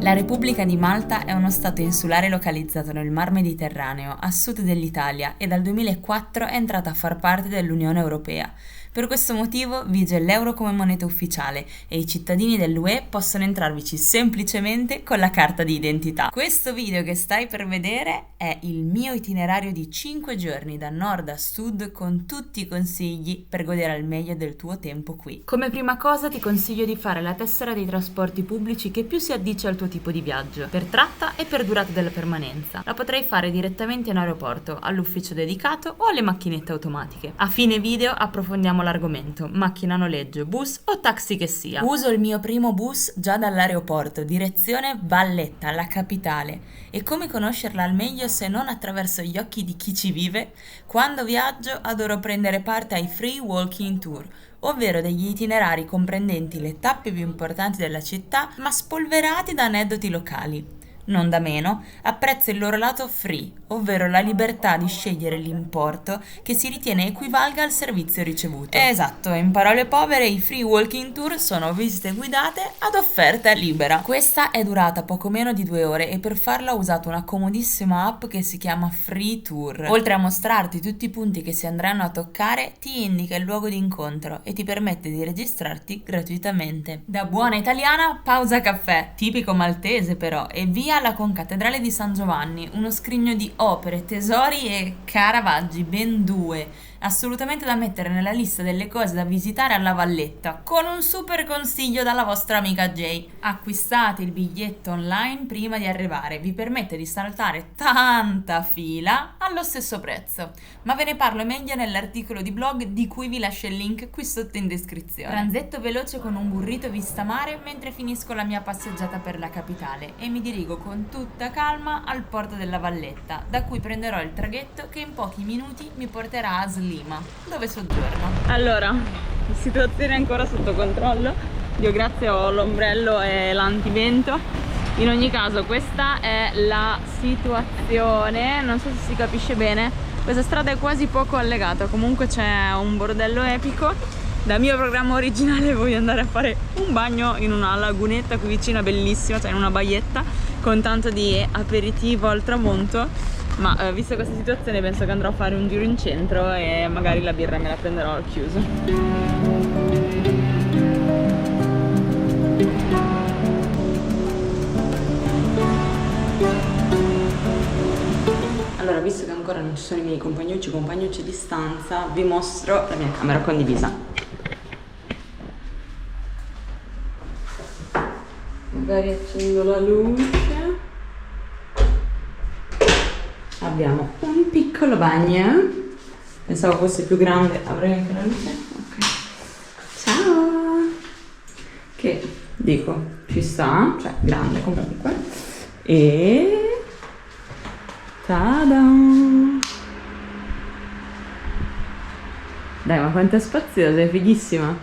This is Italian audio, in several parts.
La Repubblica di Malta è uno stato insulare localizzato nel Mar Mediterraneo, a sud dell'Italia, e dal 2004 è entrata a far parte dell'Unione Europea. Per questo motivo vige l'euro come moneta ufficiale e i cittadini dell'UE possono entrarvici semplicemente con la carta di identità. Questo video che stai per vedere è il mio itinerario di 5 giorni da nord a sud con tutti i consigli per godere al meglio del tuo tempo qui. Come prima cosa ti consiglio di fare la tessera dei trasporti pubblici che più si addice al tuo tipo di viaggio, per tratta e per durata della permanenza. La potrai fare direttamente in aeroporto, all'ufficio dedicato o alle macchinette automatiche. A fine video approfondiamo l'argomento, macchina noleggio, bus o taxi che sia. Uso il mio primo bus già dall'aeroporto, direzione Valletta, la capitale. E come conoscerla al meglio se non attraverso gli occhi di chi ci vive? Quando viaggio adoro prendere parte ai Free Walking Tour, ovvero degli itinerari comprendenti le tappe più importanti della città, ma spolverati da aneddoti locali. Non da meno, apprezzo il loro lato free, ovvero la libertà di scegliere l'importo che si ritiene equivalga al servizio ricevuto. Esatto, in parole povere i free walking tour sono visite guidate ad offerta libera. Questa è durata poco meno di 2 ore e per farla ho usato una comodissima app che si chiama Free Tour. Oltre a mostrarti tutti i punti che si andranno a toccare, ti indica il luogo di incontro e ti permette di registrarti gratuitamente. Da buona italiana, pausa caffè, tipico maltese però, e via alla concattedrale di San Giovanni, uno scrigno di opere, tesori e caravaggi, ben 2, assolutamente da mettere nella lista delle cose da visitare alla Valletta, con un super consiglio dalla vostra amica Jay: acquistate il biglietto online prima di arrivare, vi permette di saltare tanta fila allo stesso prezzo, ma ve ne parlo meglio nell'articolo di blog di cui vi lascio il link qui sotto in descrizione. Transetto veloce con un burrito vista mare mentre finisco la mia passeggiata per la capitale e mi dirigo con tutta calma al porto della Valletta, da cui prenderò il traghetto che in pochi minuti mi porterà a Slima, dove soggiorno. Allora, la situazione è ancora sotto controllo. Dio grazie, ho l'ombrello e l'antivento. In ogni caso questa è la situazione, non so se si capisce bene, questa strada è quasi poco allegata, comunque c'è un bordello epico. Dal mio programma originale voglio andare a fare un bagno in una lagunetta qui vicina, bellissima, cioè in una baietta, con tanto di aperitivo al tramonto, ma vista questa situazione penso che andrò a fare un giro in centro e magari la birra me la prenderò al chiuso. Allora, visto che ancora non ci sono i miei compagnucci di stanza, vi mostro la mia camera condivisa. Magari accendo la luce. Abbiamo un piccolo bagno. Pensavo fosse più grande, avrei anche la luce. Ok. Ciao! Che dico, ci sta, cioè grande comunque. E tada! Dai, ma quanto è spaziosa, è fighissima.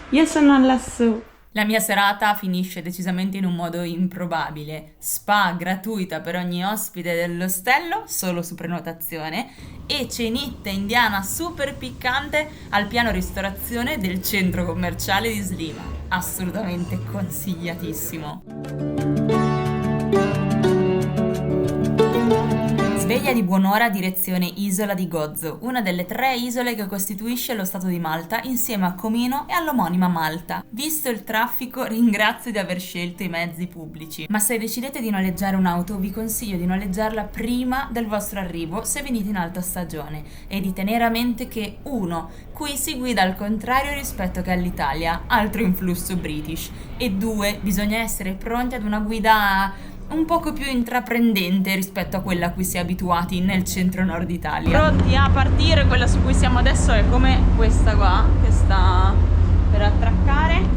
Io sono lassù. La mia serata finisce decisamente in un modo improbabile. Spa gratuita per ogni ospite dell'ostello, solo su prenotazione, e cenetta indiana super piccante al piano ristorazione del centro commerciale di Slima. Assolutamente consigliatissimo. Sveglia di buon'ora direzione Isola di Gozo, una delle 3 isole che costituisce lo Stato di Malta insieme a Comino e all'omonima Malta. Visto il traffico, ringrazio di aver scelto i mezzi pubblici, ma se decidete di noleggiare un'auto vi consiglio di noleggiarla prima del vostro arrivo se venite in alta stagione e di tenere a mente che 1. Qui si guida al contrario rispetto che all'Italia, altro influsso British, e 2. Bisogna essere pronti ad una guida un poco più intraprendente rispetto a quella a cui si è abituati nel centro-nord Italia. Pronti a partire, quella su cui siamo adesso è come questa qua, che sta per attraccare,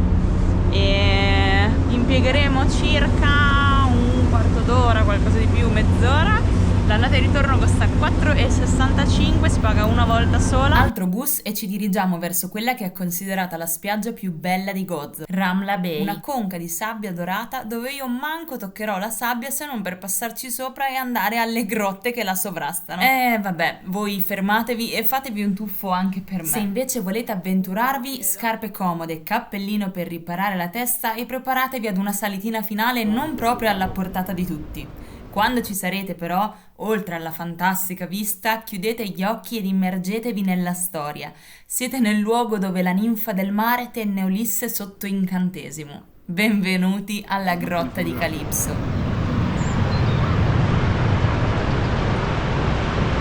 e impiegheremo circa un quarto d'ora, qualcosa di più, mezz'ora, L'andata e il ritorno costa 4,65, si paga una volta sola. Altro bus e ci dirigiamo verso quella che è considerata la spiaggia più bella di Gozo, Ramla Bay, una conca di sabbia dorata dove io manco toccherò la sabbia se non per passarci sopra e andare alle grotte che la sovrastano. Vabbè, voi fermatevi e fatevi un tuffo anche per me. Se invece volete avventurarvi, scarpe comode, cappellino per riparare la testa e preparatevi ad una salitina finale non proprio alla portata di tutti. Quando ci sarete però, oltre alla fantastica vista, chiudete gli occhi ed immergetevi nella storia. Siete nel luogo dove la ninfa del mare tenne Ulisse sotto incantesimo. Benvenuti alla grotta di Calipso.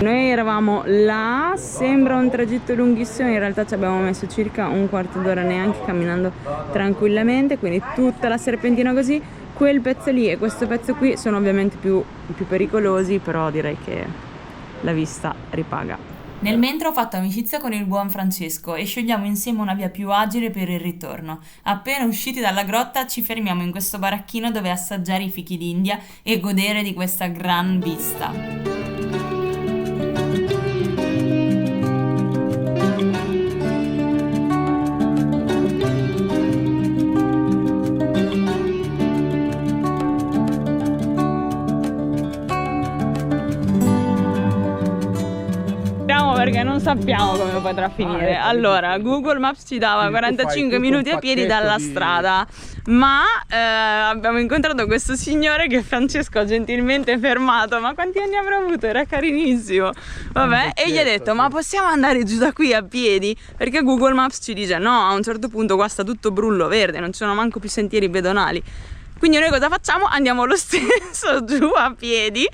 Noi eravamo là, sembra un tragitto lunghissimo, in realtà ci abbiamo messo circa un quarto d'ora neanche camminando tranquillamente, quindi tutta la serpentina così. Quel pezzo lì e questo pezzo qui sono ovviamente più pericolosi, però direi che la vista ripaga. Nel mentre ho fatto amicizia con il buon Francesco e scegliamo insieme una via più agile per il ritorno. Appena usciti dalla grotta ci fermiamo in questo baracchino dove assaggiare i fichi d'India e godere di questa gran vista. Perché non sappiamo come potrà finire. Allora, Google Maps ci dava 45 minuti a piedi dalla strada, ma abbiamo incontrato questo signore che Francesco ha gentilmente fermato. Ma quanti anni avrà avuto? Era carinissimo. Vabbè, e gli ha detto: ma possiamo andare giù da qui a piedi? Perché Google Maps ci dice no, a un certo punto qua sta tutto brullo verde, non ci sono manco più sentieri pedonali. Quindi noi cosa facciamo? Andiamo lo stesso giù a piedi.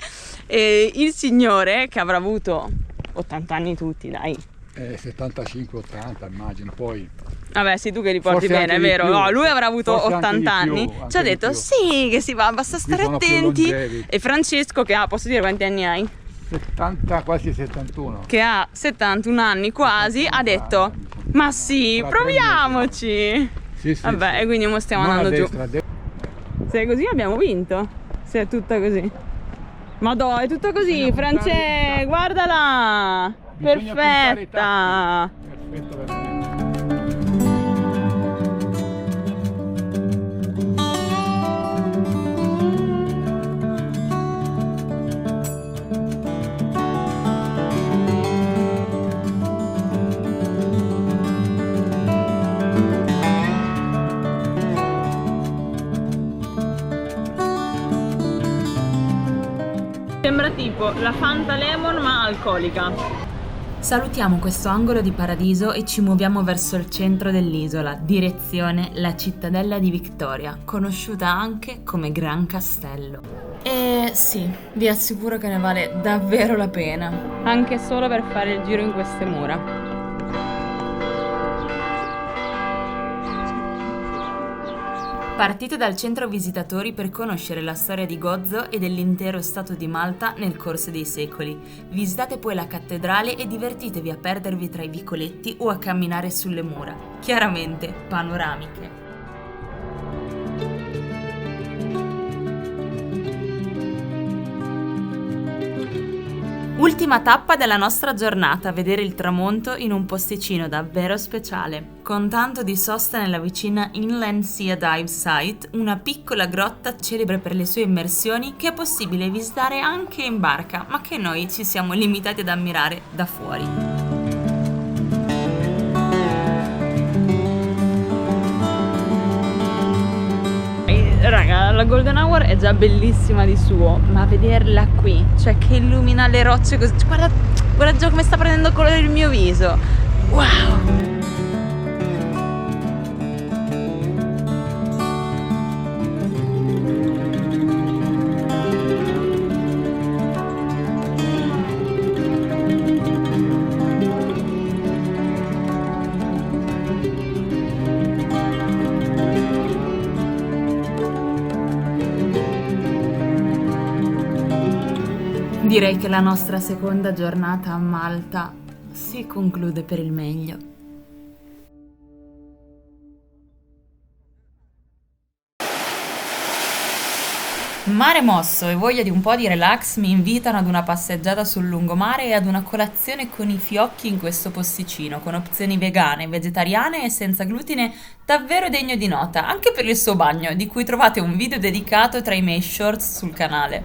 E il signore, che avrà avuto 80 anni tutti, dai. 75-80 immagino, poi. Vabbè, sì, tu che li porti bene, è vero? No, lui avrà avuto 80 anni. Ci ha detto sì, che si va, basta stare attenti. E Francesco, che ha, posso dire quanti anni hai? 70, quasi 71. Che ha 71 anni quasi, ha detto ma sì, proviamoci. Sì, vabbè, e quindi mo stiamo andando giù. Se è così abbiamo vinto. Se è tutta così. Madò, è tutto così, France, guardala! Perfetta! Perfetto, veramente. Sembra tipo la Fanta Lemon ma alcolica. Salutiamo questo angolo di paradiso e ci muoviamo verso il centro dell'isola, direzione la cittadella di Victoria, conosciuta anche come Gran Castello. E sì, vi assicuro che ne vale davvero la pena, anche solo per fare il giro in queste mura. Partite dal centro visitatori per conoscere la storia di Gozo e dell'intero stato di Malta nel corso dei secoli. Visitate poi la cattedrale e divertitevi a perdervi tra i vicoletti o a camminare sulle mura, chiaramente panoramiche. Ultima tappa della nostra giornata, vedere il tramonto in un posticino davvero speciale. Con tanto di sosta nella vicina Inland Sea Dive Site, una piccola grotta celebre per le sue immersioni che è possibile visitare anche in barca, ma che noi ci siamo limitati ad ammirare da fuori. Raga, la Golden Hour è già bellissima di suo, ma vederla qui, cioè che illumina le rocce così, guarda già come sta prendendo colore il mio viso, wow! Direi che la nostra seconda giornata a Malta si conclude per il meglio. Mare mosso e voglia di un po' di relax mi invitano ad una passeggiata sul lungomare e ad una colazione con i fiocchi in questo posticino, con opzioni vegane, vegetariane e senza glutine, davvero degno di nota, anche per il suo bagno, di cui trovate un video dedicato tra i miei shorts sul canale.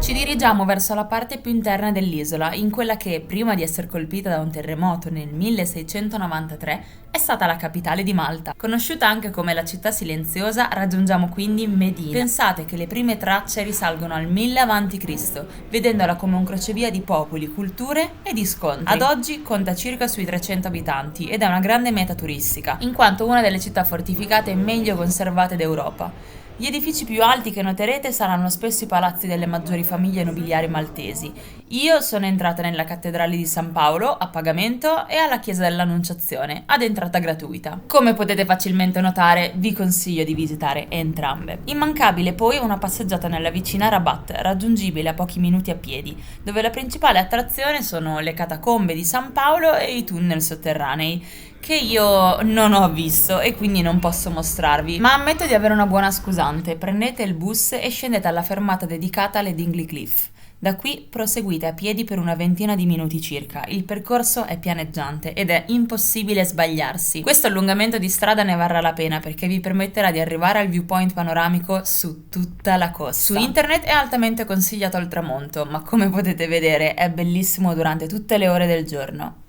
Ci dirigiamo verso la parte più interna dell'isola, in quella che, prima di essere colpita da un terremoto nel 1693, è stata la capitale di Malta. Conosciuta anche come la città silenziosa, raggiungiamo quindi Medina. Pensate che le prime tracce risalgono al 1000 a.C., vedendola come un crocevia di popoli, culture e di scontri. Ad oggi conta circa sui 300 abitanti ed è una grande meta turistica, in quanto una delle città fortificate meglio conservate d'Europa. Gli edifici più alti che noterete saranno spesso i palazzi delle maggiori famiglie nobiliari maltesi. Io sono entrata nella cattedrale di San Paolo a pagamento e alla chiesa dell'Annunciazione ad entrata gratuita. Come potete facilmente notare, vi consiglio di visitare entrambe. Immancabile poi una passeggiata nella vicina Rabat, raggiungibile a pochi minuti a piedi, dove la principale attrazione sono le catacombe di San Paolo e i tunnel sotterranei, che io non ho visto e quindi non posso mostrarvi, ma ammetto di avere una buona scusante. Prendete il bus e scendete alla fermata dedicata alle Dingley Cliff. Da qui proseguite a piedi per una ventina di minuti circa. Il percorso è pianeggiante ed è impossibile sbagliarsi. Questo allungamento di strada ne varrà la pena perché vi permetterà di arrivare al viewpoint panoramico su tutta la costa. Su internet è altamente consigliato al tramonto, ma come potete vedere è bellissimo durante tutte le ore del giorno.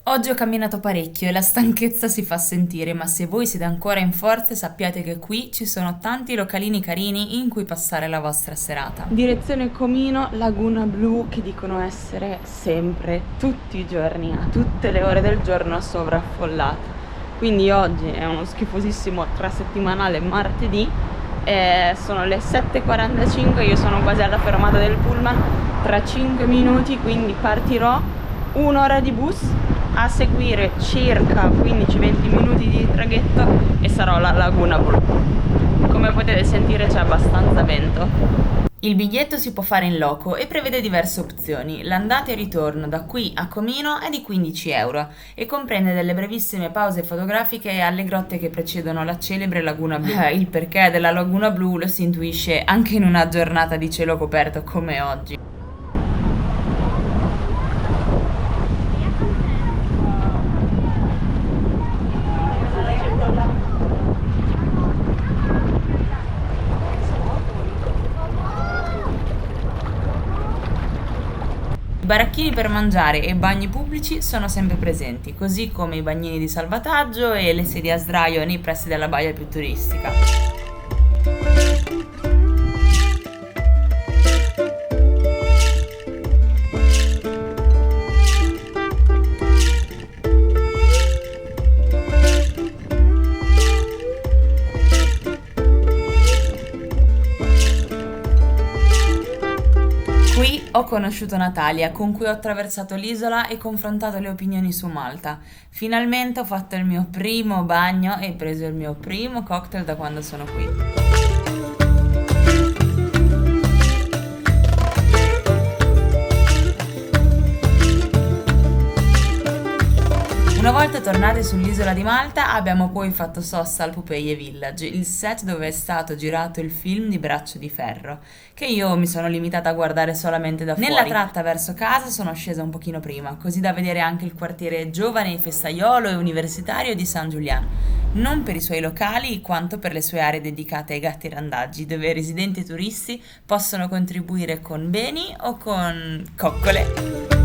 Oggi ho camminato parecchio e la stanchezza si fa sentire, ma se voi siete ancora in forze sappiate che qui ci sono tanti localini carini in cui passare la vostra serata. Direzione Comino, Laguna Blu, che dicono essere sempre, tutti i giorni, a tutte le ore del giorno sovraffollata. Quindi oggi è uno schifosissimo trasettimanale martedì, sono le 7:45, io sono quasi alla fermata del pullman, tra 5 minuti quindi partirò, un'ora di bus, a seguire circa 15-20 minuti di traghetto e sarò alla Laguna Blu. Come potete sentire c'è abbastanza vento. Il biglietto si può fare in loco e prevede diverse opzioni. L'andata e ritorno da qui a Comino è di 15 euro e comprende delle brevissime pause fotografiche alle grotte che precedono la celebre Laguna Blu. Il perché della Laguna Blu lo si intuisce anche in una giornata di cielo coperto come oggi. I baracchini per mangiare e bagni pubblici sono sempre presenti, così come i bagnini di salvataggio e le sedie a sdraio nei pressi della baia più turistica. Qui ho conosciuto Natalia, con cui ho attraversato l'isola e confrontato le opinioni su Malta. Finalmente ho fatto il mio primo bagno e preso il mio primo cocktail da quando sono qui. Una volta tornate sull'isola di Malta abbiamo poi fatto sosta al Popeie Village, il set dove è stato girato il film di Braccio di Ferro, che io mi sono limitata a guardare solamente da fuori. Nella tratta verso casa sono scesa un pochino prima, così da vedere anche il quartiere giovane, festaiolo e universitario di San Giuliano, non per i suoi locali quanto per le sue aree dedicate ai gatti randaggi, dove i residenti e turisti possono contribuire con beni o con coccole.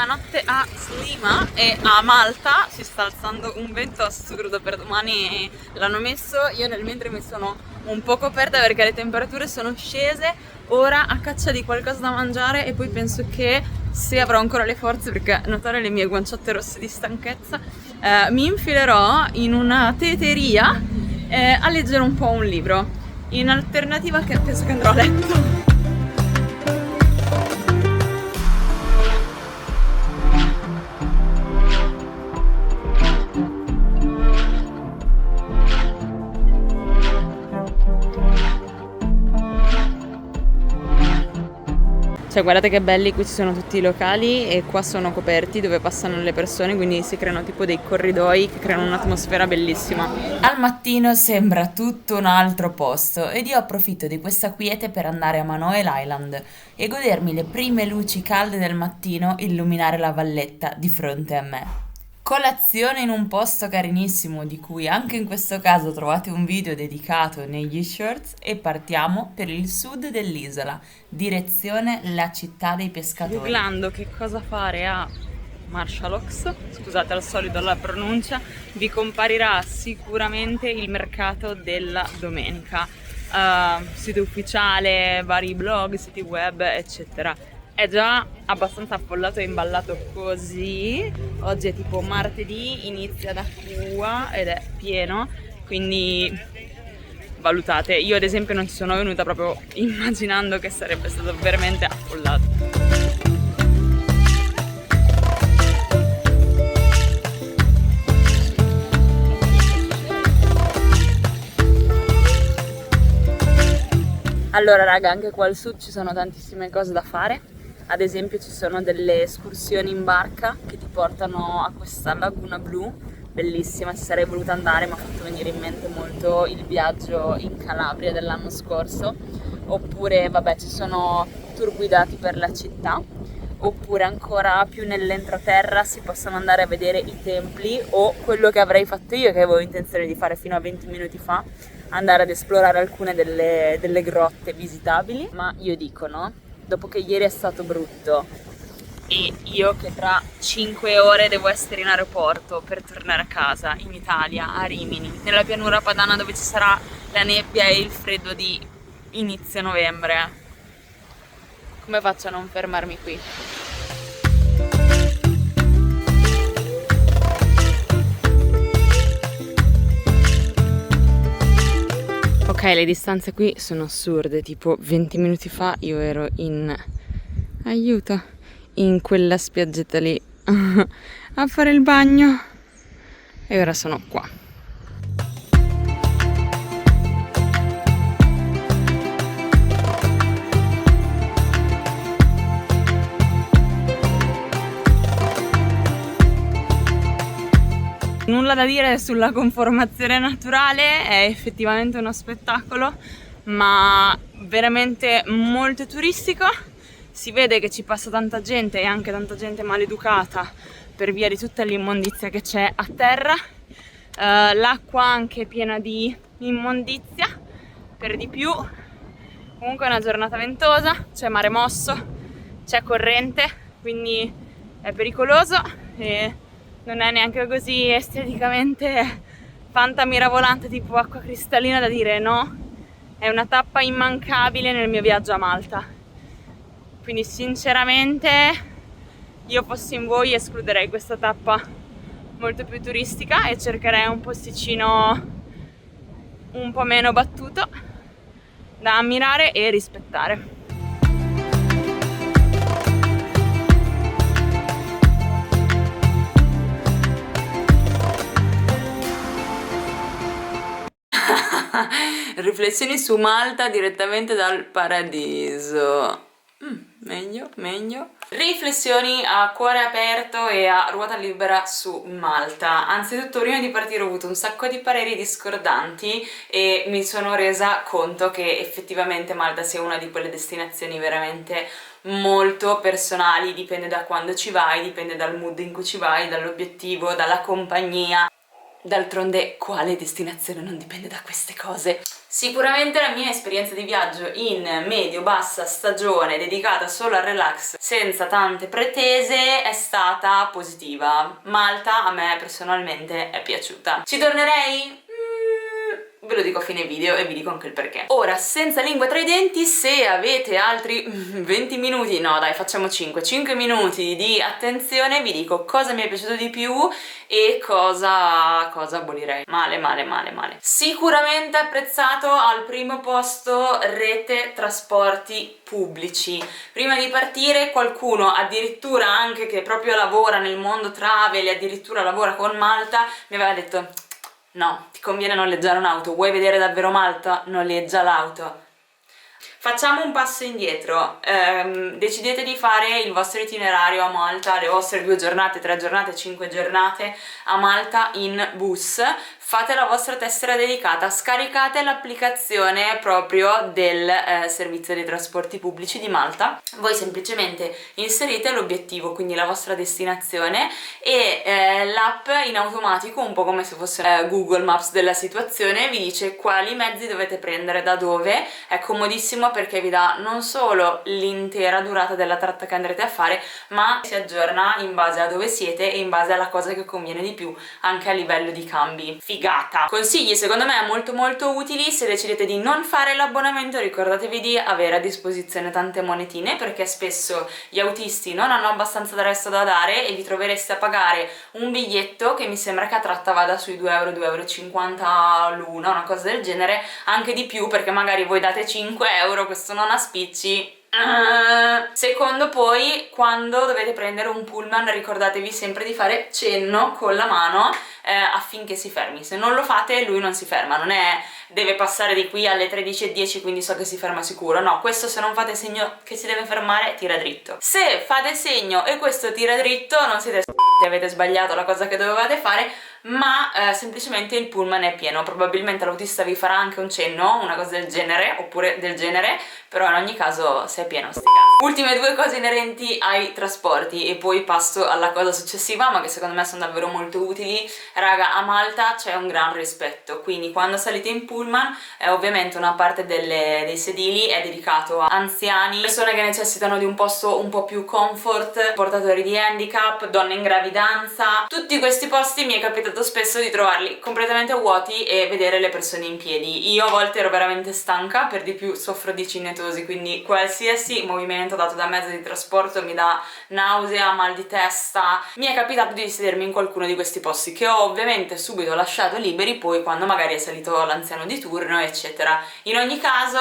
Notte a Slima e a Malta si sta alzando un vento assurdo, per domani l'hanno messo, io nel mentre mi sono un po' coperta perché le temperature sono scese, ora a caccia di qualcosa da mangiare e poi penso che se avrò ancora le forze, perché notare le mie guanciotte rosse di stanchezza, mi infilerò in una teteria a leggere un po' un libro, in alternativa che penso che andrò a letto. Cioè guardate che belli, qui ci sono tutti i locali e qua sono coperti dove passano le persone, quindi si creano tipo dei corridoi che creano un'atmosfera bellissima. Al mattino sembra tutto un altro posto ed io approfitto di questa quiete per andare a Manoel Island e godermi le prime luci calde del mattino illuminare la valletta di fronte a me. Colazione in un posto carinissimo di cui anche in questo caso trovate un video dedicato negli shorts e partiamo per il sud dell'isola, direzione la città dei pescatori. Googlando che cosa fare a Marshallocks, scusate al solito la pronuncia, vi comparirà sicuramente il mercato della domenica, sito ufficiale, vari blog, siti web eccetera. È già abbastanza affollato e imballato così, oggi è tipo martedì, inizia da qua ed è pieno, quindi valutate. Io ad esempio non ci sono venuta proprio immaginando che sarebbe stato veramente affollato. Allora raga, anche qua al sud ci sono tantissime cose da fare. Ad esempio ci sono delle escursioni in barca che ti portano a questa laguna blu, bellissima, ci sarei voluta andare, mi ha fatto venire in mente molto il viaggio in Calabria dell'anno scorso. Oppure vabbè ci sono tour guidati per la città, oppure ancora più nell'entroterra si possono andare a vedere i templi, o quello che avrei fatto io, che avevo intenzione di fare fino a 20 minuti fa, andare ad esplorare alcune delle grotte visitabili. Ma io dico no, dopo che ieri è stato brutto e io che tra 5 ore devo essere in aeroporto per tornare a casa in Italia, a Rimini, nella pianura padana dove ci sarà la nebbia e il freddo di inizio novembre, come faccio a non fermarmi qui? Ok, le distanze qui sono assurde, tipo 20 minuti fa io ero in quella spiaggetta lì a fare il bagno e ora sono qua. Nulla da dire sulla conformazione naturale, è effettivamente uno spettacolo, ma veramente molto turistico. Si vede che ci passa tanta gente e anche tanta gente maleducata per via di tutta l'immondizia che c'è a terra. L'acqua anche piena di immondizia, per di più. Comunque è una giornata ventosa, c'è mare mosso, c'è corrente, quindi è pericoloso e non è neanche così esteticamente fanta mirabolante tipo acqua cristallina da dire no. È una tappa immancabile nel mio viaggio a Malta, quindi sinceramente io fossi in voi escluderei questa tappa molto più turistica e cercherei un posticino un po' meno battuto da ammirare e rispettare. Riflessioni su Malta direttamente dal paradiso. Meglio. Riflessioni a cuore aperto e a ruota libera su Malta. Anzitutto, prima di partire ho avuto un sacco di pareri discordanti e mi sono resa conto che effettivamente Malta sia una di quelle destinazioni veramente molto personali, dipende da quando ci vai, dipende dal mood in cui ci vai, dall'obiettivo, dalla compagnia. D'altronde quale destinazione non dipende da queste cose? Sicuramente la mia esperienza di viaggio in medio-bassa stagione dedicata solo al relax senza tante pretese è stata positiva. Malta a me personalmente è piaciuta. Ci tornerei? ve lo dico a fine video e vi dico anche il perché. Ora, senza lingua tra i denti, se avete altri 20 minuti, no dai facciamo 5 minuti di attenzione, vi dico cosa mi è piaciuto di più e cosa abolirei. Male. Sicuramente apprezzato al primo posto rete trasporti pubblici. Prima di partire qualcuno, addirittura anche che proprio lavora nel mondo travel e addirittura lavora con Malta, mi aveva detto no, ti conviene noleggiare un'auto, vuoi vedere davvero Malta? Noleggia l'auto. Facciamo un passo indietro, decidete di fare il vostro itinerario a Malta, le vostre 2 giornate, 3 giornate, 5 giornate a Malta in bus, fate la vostra tessera dedicata, scaricate l'applicazione proprio del servizio dei trasporti pubblici di Malta, voi semplicemente inserite l'obiettivo, quindi la vostra destinazione e l'app in automatico, un po' come se fosse Google Maps della situazione, vi dice quali mezzi dovete prendere, da dove. È comodissimo perché vi dà non solo l'intera durata della tratta che andrete a fare, ma si aggiorna in base a dove siete e in base alla cosa che conviene di più anche a livello di cambi. Figata! Consigli secondo me molto utili. Se decidete di non fare l'abbonamento, ricordatevi di avere a disposizione tante monetine, perché spesso gli autisti non hanno abbastanza da resto da dare e vi trovereste a pagare un biglietto che mi sembra che a tratta vada sui 2 euro, 2,50 euro l'una, una cosa del genere, anche di più perché magari voi date 5 euro, questo non ha spicci. Secondo, poi quando dovete prendere un pullman ricordatevi sempre di fare cenno con la mano affinché si fermi. Se non lo fate lui non si ferma, non è deve passare di qui alle 13:10 quindi so che si ferma sicuro, no, questo se non fate segno che si deve fermare tira dritto. Se fate segno e questo tira dritto non siete avete sbagliato la cosa che dovevate fare, ma semplicemente il pullman è pieno, probabilmente l'autista vi farà anche un cenno, una cosa del genere, oppure del genere, però in ogni caso se è pieno sti cazzi. Ultime 2 cose inerenti ai trasporti e poi passo alla cosa successiva, ma che secondo me sono davvero molto utili. Raga, a Malta c'è un gran rispetto, quindi quando salite in pullman ovviamente una parte dei sedili è dedicato a anziani, persone che necessitano di un posto un po' più comfort, portatori di handicap, donne in gravidanza. Tutti questi posti mi è capitato spesso di trovarli completamente vuoti e vedere le persone in piedi. Io a volte ero veramente stanca, per di più soffro di cinetosi, quindi qualsiasi movimento dato da mezzo di trasporto mi dà nausea, mal di testa. Mi è capitato di sedermi in qualcuno di questi posti che ho ovviamente subito lasciato liberi poi quando magari è salito l'anziano di turno eccetera. In ogni caso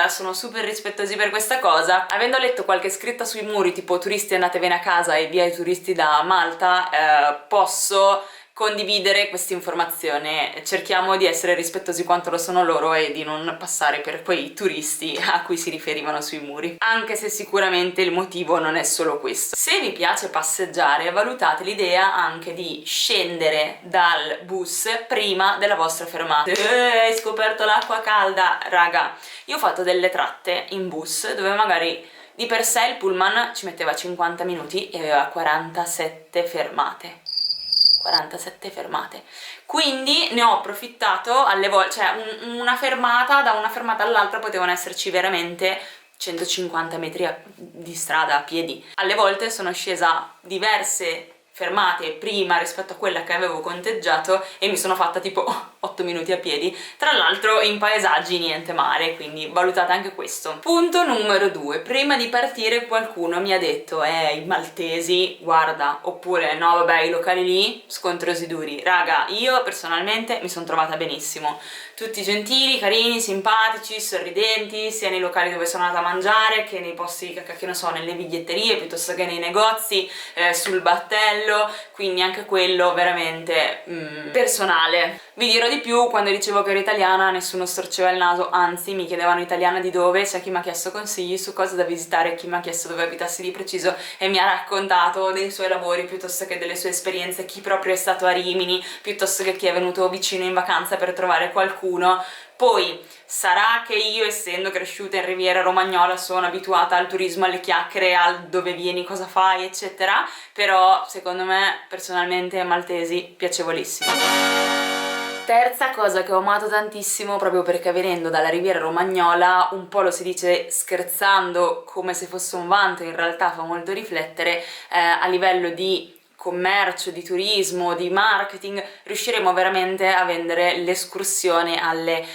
sono super rispettosi per questa cosa. Avendo letto qualche scritta sui muri tipo turisti andatevene a casa e via i turisti da Malta, posso condividere questa informazione. Cerchiamo di essere rispettosi quanto lo sono loro e di non passare per quei turisti a cui si riferivano sui muri, anche se sicuramente il motivo non è solo questo. Se vi piace passeggiare, valutate l'idea anche di scendere dal bus prima della vostra fermata. Hai scoperto l'acqua calda? Raga, io ho fatto delle tratte in bus dove magari di per sé il pullman ci metteva 50 minuti e aveva 47 fermate. 47 fermate, quindi ne ho approfittato alle volte, cioè una fermata, da una fermata all'altra potevano esserci veramente 150 metri di strada a piedi. Alle volte sono scesa diverse fermate prima rispetto a quella che avevo conteggiato e mi sono fatta tipo 8 minuti a piedi, tra l'altro in paesaggi niente male, quindi valutate anche questo. Punto numero 2, prima di partire qualcuno mi ha detto i maltesi, guarda, oppure no vabbè i locali lì, scontrosi duri. Raga, io personalmente mi sono trovata benissimo, tutti gentili, carini, simpatici, sorridenti, sia nei locali dove sono andata a mangiare che nei posti, che ne so, nelle biglietterie piuttosto che nei negozi, sul battello, quindi anche quello veramente personale. Vi dirò di più, quando dicevo che ero italiana nessuno storceva il naso, anzi mi chiedevano italiana di dove, c'è chi mi ha chiesto consigli su cosa da visitare, chi mi ha chiesto dove abitassi di preciso e mi ha raccontato dei suoi lavori piuttosto che delle sue esperienze, chi proprio è stato a Rimini piuttosto che chi è venuto vicino in vacanza per trovare qualcuno. Poi sarà che io, essendo cresciuta in Riviera Romagnola, sono abituata al turismo, alle chiacchiere, al dove vieni, cosa fai eccetera, però secondo me personalmente maltesi piacevolissimi. Terza cosa che ho amato tantissimo, proprio perché venendo dalla Riviera Romagnola, un po' lo si dice scherzando come se fosse un vanto, in realtà fa molto riflettere, a livello di commercio, di turismo, di marketing, riusciremo veramente a vendere l'escursione alle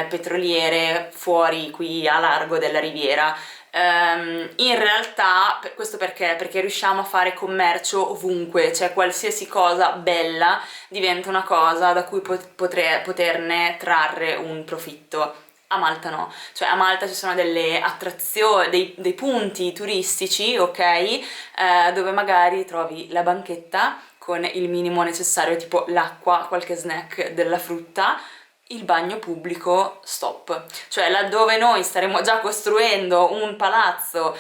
petroliere fuori qui a largo della Riviera. In realtà questo perché riusciamo a fare commercio ovunque, cioè qualsiasi cosa bella diventa una cosa da cui poterne trarre un profitto. A Malta no, cioè a Malta ci sono delle attrazioni, dei punti turistici, ok, dove magari trovi la banchetta con il minimo necessario, tipo l'acqua, qualche snack della frutta, il bagno pubblico stop, cioè laddove noi staremo già costruendo un palazzo,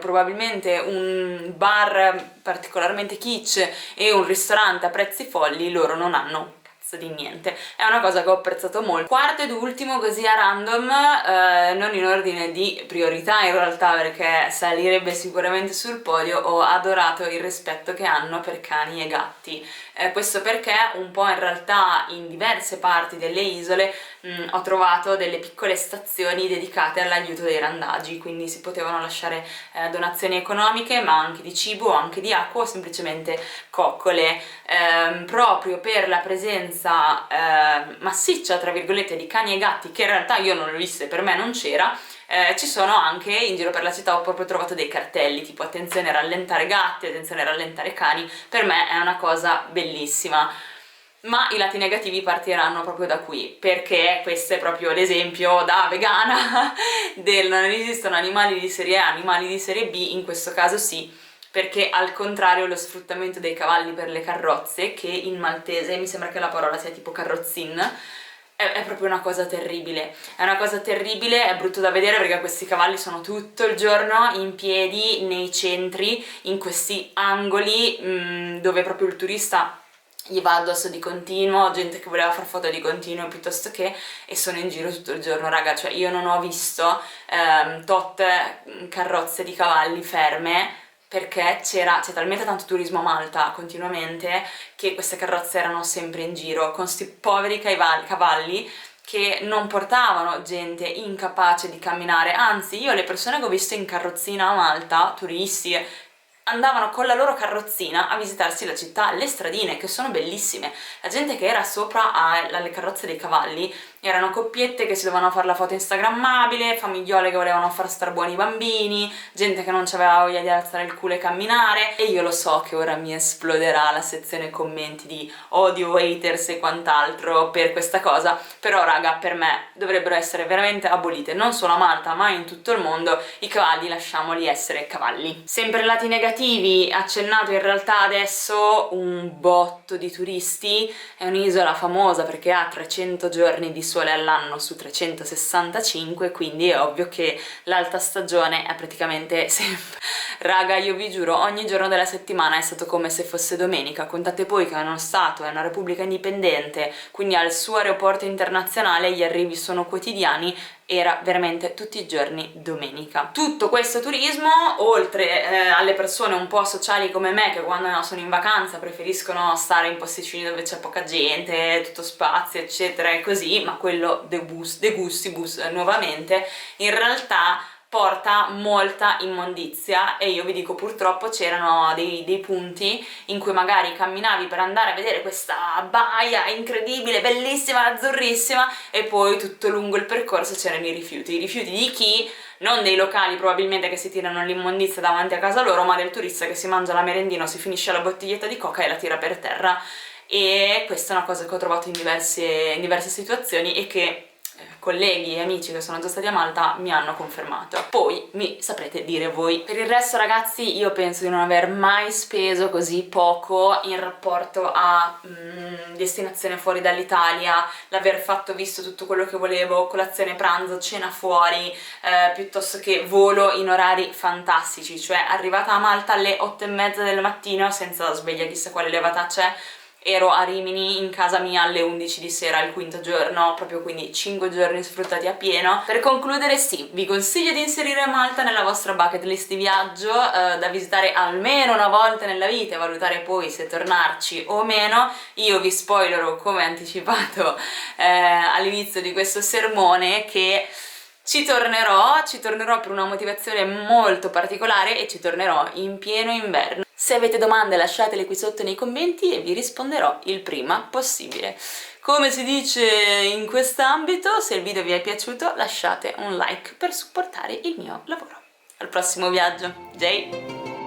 probabilmente un bar particolarmente kitsch e un ristorante a prezzi folli, loro non hanno di niente. È una cosa che ho apprezzato molto. Quarto ed ultimo, così a random, non in ordine di priorità in realtà, perché salirebbe sicuramente sul podio, ho adorato il rispetto che hanno per cani e gatti. Questo perché un po' in realtà in diverse parti delle isole ho trovato delle piccole stazioni dedicate all'aiuto dei randagi, quindi si potevano lasciare donazioni economiche, ma anche di cibo, anche di acqua o semplicemente coccole, proprio per la presenza massiccia, tra virgolette, di cani e gatti, che in realtà io non le ho viste, per me non c'era. Ci sono anche in giro per la città, ho proprio trovato dei cartelli tipo attenzione rallentare gatti, attenzione rallentare cani. Per me è una cosa bellissima, ma i lati negativi partiranno proprio da qui, perché questo è proprio l'esempio da vegana del non esistono animali di serie A, animali di serie B. In questo caso sì, perché al contrario lo sfruttamento dei cavalli per le carrozze, che in maltese mi sembra che la parola sia tipo carrozzin, è proprio una cosa terribile. È una cosa terribile, è brutto da vedere perché questi cavalli sono tutto il giorno in piedi nei centri, in questi angoli dove proprio il turista gli va addosso di continuo, gente che voleva far foto di continuo piuttosto che, e sono in giro tutto il giorno, raga. Cioè io non ho visto tot carrozze di cavalli ferme, perché c'è talmente tanto turismo a Malta continuamente che queste carrozze erano sempre in giro con sti poveri cavalli che non portavano gente incapace di camminare. Anzi, io le persone che ho visto in carrozzina a Malta, turisti, andavano con la loro carrozzina a visitarsi la città, le stradine, che sono bellissime. La gente che era sopra alle carrozze dei cavalli erano coppiette che si dovevano fare la foto instagrammabile, famigliole che volevano far star buoni i bambini, gente che non aveva voglia di alzare il culo e camminare. E io lo so che ora mi esploderà la sezione commenti di odio, haters e quant'altro per questa cosa, però raga, per me dovrebbero essere veramente abolite, non solo a Malta ma in tutto il mondo. I cavalli lasciamoli essere cavalli. Sempre lati negativi, accennato in realtà adesso, un botto di turisti. È un'isola famosa perché ha 300 giorni di sole all'anno su 365, quindi è ovvio che l'alta stagione è praticamente sempre. Raga, io vi giuro, ogni giorno della settimana è stato come se fosse domenica. Contate poi che è uno stato, è una repubblica indipendente, quindi al suo aeroporto internazionale gli arrivi sono quotidiani. Era veramente tutti i giorni domenica. Tutto questo turismo, oltre alle persone un po' sociali come me, che quando sono in vacanza preferiscono stare in posticini dove c'è poca gente, tutto spazio eccetera e così, ma quello de gustibus nuovamente, in realtà porta molta immondizia. E io vi dico, purtroppo c'erano dei punti in cui magari camminavi per andare a vedere questa baia incredibile, bellissima, azzurrissima, e poi tutto lungo il percorso c'erano i rifiuti di chi? Non dei locali probabilmente che si tirano l'immondizia davanti a casa loro, ma del turista che si mangia la merendina, si finisce la bottiglietta di coca e la tira per terra. E questa è una cosa che ho trovato in diverse situazioni e che colleghi e amici che sono già stati a Malta mi hanno confermato. Poi mi saprete dire voi. Per il resto ragazzi, io penso di non aver mai speso così poco in rapporto a destinazione fuori dall'Italia, l'aver visto tutto quello che volevo, colazione, pranzo, cena fuori, piuttosto che volo in orari fantastici. Cioè arrivata a Malta alle 8:30 del mattino senza sveglia chissà quale levataccia, ero a Rimini in casa mia alle 11 di sera il quinto giorno, proprio, quindi 5 giorni sfruttati a pieno. Per concludere, sì, vi consiglio di inserire Malta nella vostra bucket list di viaggio da visitare almeno una volta nella vita e valutare poi se tornarci o meno. Io vi spoilerò, come anticipato all'inizio di questo sermone, che ci tornerò per una motivazione molto particolare e ci tornerò in pieno inverno. Se avete domande lasciatele qui sotto nei commenti e vi risponderò il prima possibile. Come si dice in quest'ambito, se il video vi è piaciuto lasciate un like per supportare il mio lavoro. Al prossimo viaggio, Jay!